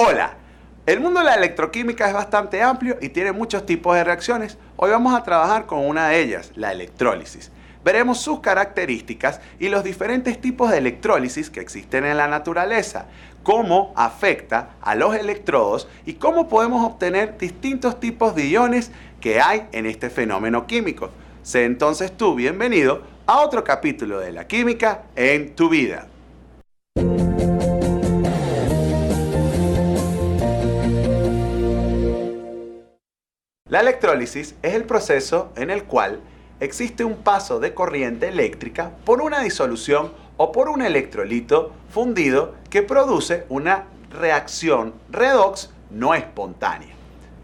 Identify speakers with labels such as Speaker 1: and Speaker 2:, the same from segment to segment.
Speaker 1: Hola, el mundo de la electroquímica es bastante amplio y tiene muchos tipos de reacciones. Hoy vamos a trabajar con una de ellas, la electrólisis. Veremos sus características y los diferentes tipos de electrólisis que existen en la naturaleza, cómo afecta a los electrodos y cómo podemos obtener distintos tipos de iones que hay en este fenómeno químico. Sé entonces tú bienvenido a otro capítulo de la química en tu vida. La electrólisis es el proceso en el cual existe un paso de corriente eléctrica por una disolución o por un electrolito fundido que produce una reacción redox no espontánea.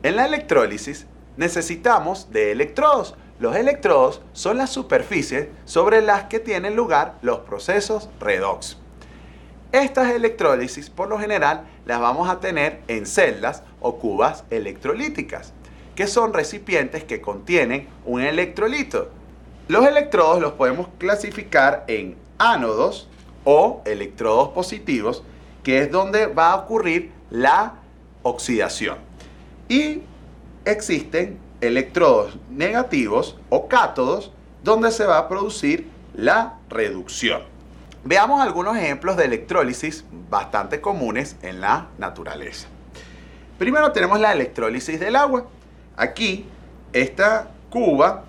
Speaker 1: En la electrólisis necesitamos de electrodos. Los electrodos son las superficies sobre las que tienen lugar los procesos redox. Estas electrólisis por lo general las vamos a tener en celdas o cubas electrolíticas, que son recipientes que contienen un electrolito. Los electrodos los podemos clasificar en ánodos o electrodos positivos, que es donde va a ocurrir la oxidación. Y existen electrodos negativos o cátodos, donde se va a producir la reducción. Veamos algunos ejemplos de electrólisis bastante comunes en la naturaleza. Primero tenemos la electrólisis del agua. Aquí, esta cuba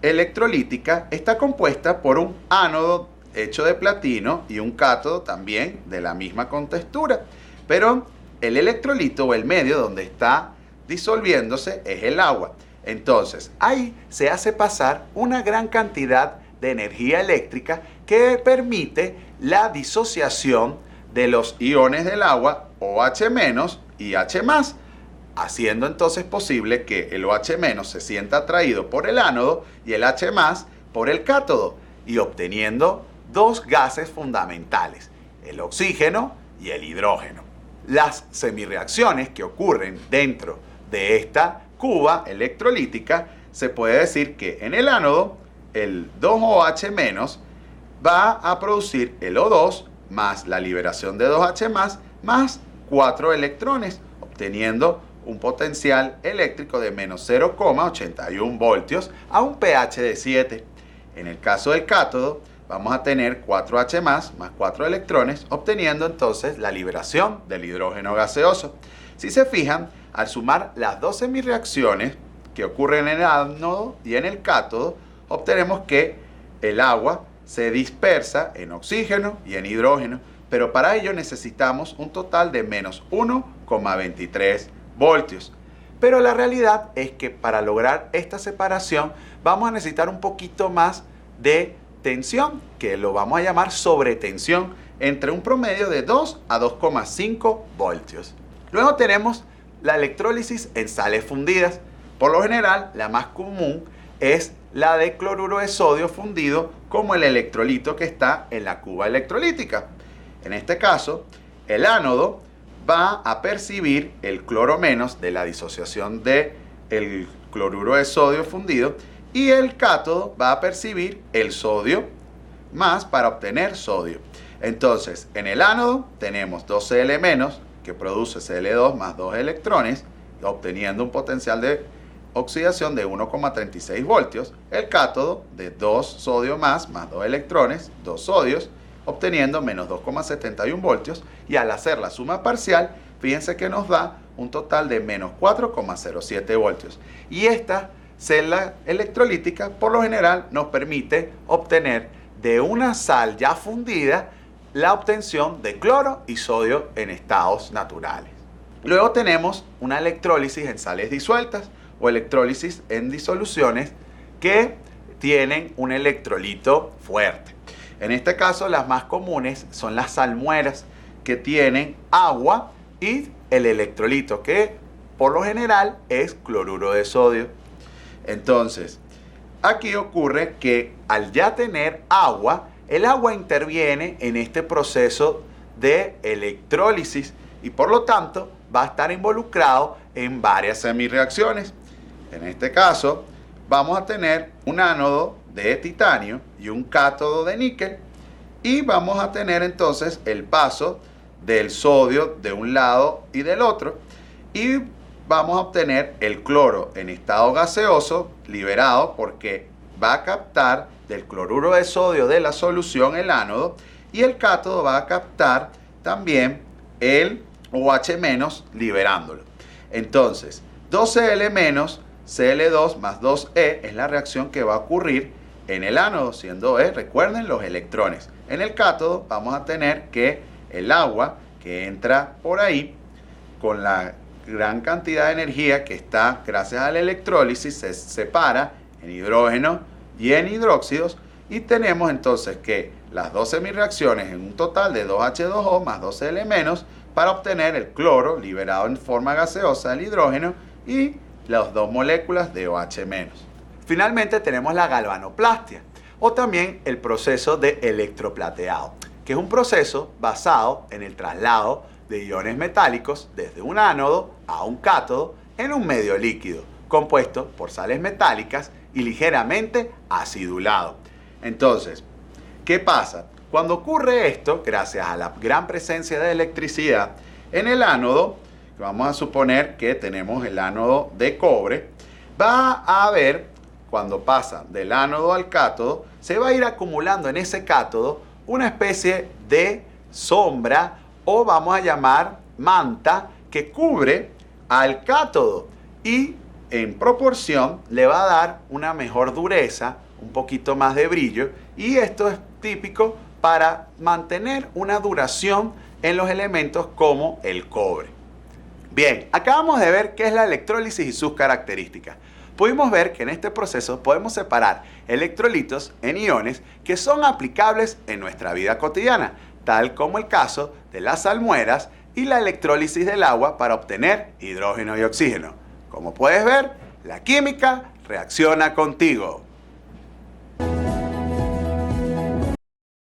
Speaker 1: electrolítica está compuesta por un ánodo hecho de platino y un cátodo también de la misma contextura. Pero el electrolito o el medio donde está disolviéndose es el agua. Entonces, ahí se hace pasar una gran cantidad de energía eléctrica que permite la disociación de los iones del agua OH- y H+, haciendo entonces posible que el OH- se sienta atraído por el ánodo y el H+ por el cátodo, y obteniendo dos gases fundamentales, el oxígeno y el hidrógeno. Las semirreacciones que ocurren dentro de esta cuba electrolítica, se puede decir que en el ánodo el 2OH- va a producir el O2 más la liberación de 2H+ más 4 electrones, obteniendo un potencial eléctrico de menos 0,81 voltios a un pH de 7. En el caso del cátodo, vamos a tener 4H más 4 electrones, obteniendo entonces la liberación del hidrógeno gaseoso. Si se fijan, al sumar las dos semirreacciones que ocurren en el ánodo y en el cátodo, obtenemos que el agua se dispersa en oxígeno y en hidrógeno, pero para ello necesitamos un total de menos 1,23 voltios. Pero la realidad es que para lograr esta separación vamos a necesitar un poquito más de tensión, que lo vamos a llamar sobretensión, entre un promedio de 2 a 2,5 voltios. Luego tenemos la electrólisis en sales fundidas. Por lo general, la más común es la de cloruro de sodio fundido como el electrolito que está en la cuba electrolítica. En este caso, el ánodo va a percibir el cloro menos de la disociación del cloruro de sodio fundido, y el cátodo va a percibir el sodio más para obtener sodio. Entonces, en el ánodo tenemos 2Cl- que produce Cl2 más 2 electrones, obteniendo un potencial de oxidación de 1,36 voltios. El cátodo de 2 sodio más 2 electrones, 2 sodios, obteniendo menos 2,71 voltios, y al hacer la suma parcial, fíjense que nos da un total de menos 4,07 voltios. Y esta celda electrolítica por lo general nos permite obtener de una sal ya fundida la obtención de cloro y sodio en estados naturales. Luego tenemos una electrólisis en sales disueltas o electrólisis en disoluciones que tienen un electrolito fuerte. En este caso, las más comunes son las salmueras, que tienen agua y el electrolito, que por lo general es cloruro de sodio. Entonces, aquí ocurre que al ya tener agua, el agua interviene en este proceso de electrólisis y por lo tanto va a estar involucrado en varias semirreacciones. En este caso, vamos a tener un ánodo de titanio y un cátodo de níquel, y vamos a tener entonces el paso del sodio de un lado y del otro, y vamos a obtener el cloro en estado gaseoso liberado porque va a captar del cloruro de sodio de la solución el ánodo, y el cátodo va a captar también el OH- liberándolo. Entonces, 2Cl- Cl2 más 2E es la reacción que va a ocurrir en el ánodo, siendo E, recuerden, los electrones. En el cátodo vamos a tener que el agua que entra por ahí, con la gran cantidad de energía que está gracias a la electrólisis, se separa en hidrógeno y en hidróxidos, y tenemos entonces que las dos semireacciones en un total de 2H2O más 2Cl- para obtener el cloro liberado en forma gaseosa del hidrógeno y las dos moléculas de OH-. Finalmente tenemos la galvanoplastia, o también el proceso de electroplateado, que es un proceso basado en el traslado de iones metálicos desde un ánodo a un cátodo en un medio líquido, compuesto por sales metálicas y ligeramente acidulado. Entonces, ¿qué pasa? Cuando ocurre esto, gracias a la gran presencia de electricidad en el ánodo, vamos a suponer que tenemos el ánodo de cobre, va a haber, cuando pasa del ánodo al cátodo, se va a ir acumulando en ese cátodo una especie de sombra, o vamos a llamar manta, que cubre al cátodo y en proporción le va a dar una mejor dureza, un poquito más de brillo, y esto es típico para mantener una duración en los elementos como el cobre. Bien, acabamos de ver qué es la electrólisis y sus características. Pudimos ver que en este proceso podemos separar electrolitos en iones que son aplicables en nuestra vida cotidiana, tal como el caso de las salmueras y la electrólisis del agua para obtener hidrógeno y oxígeno. Como puedes ver, la química reacciona contigo.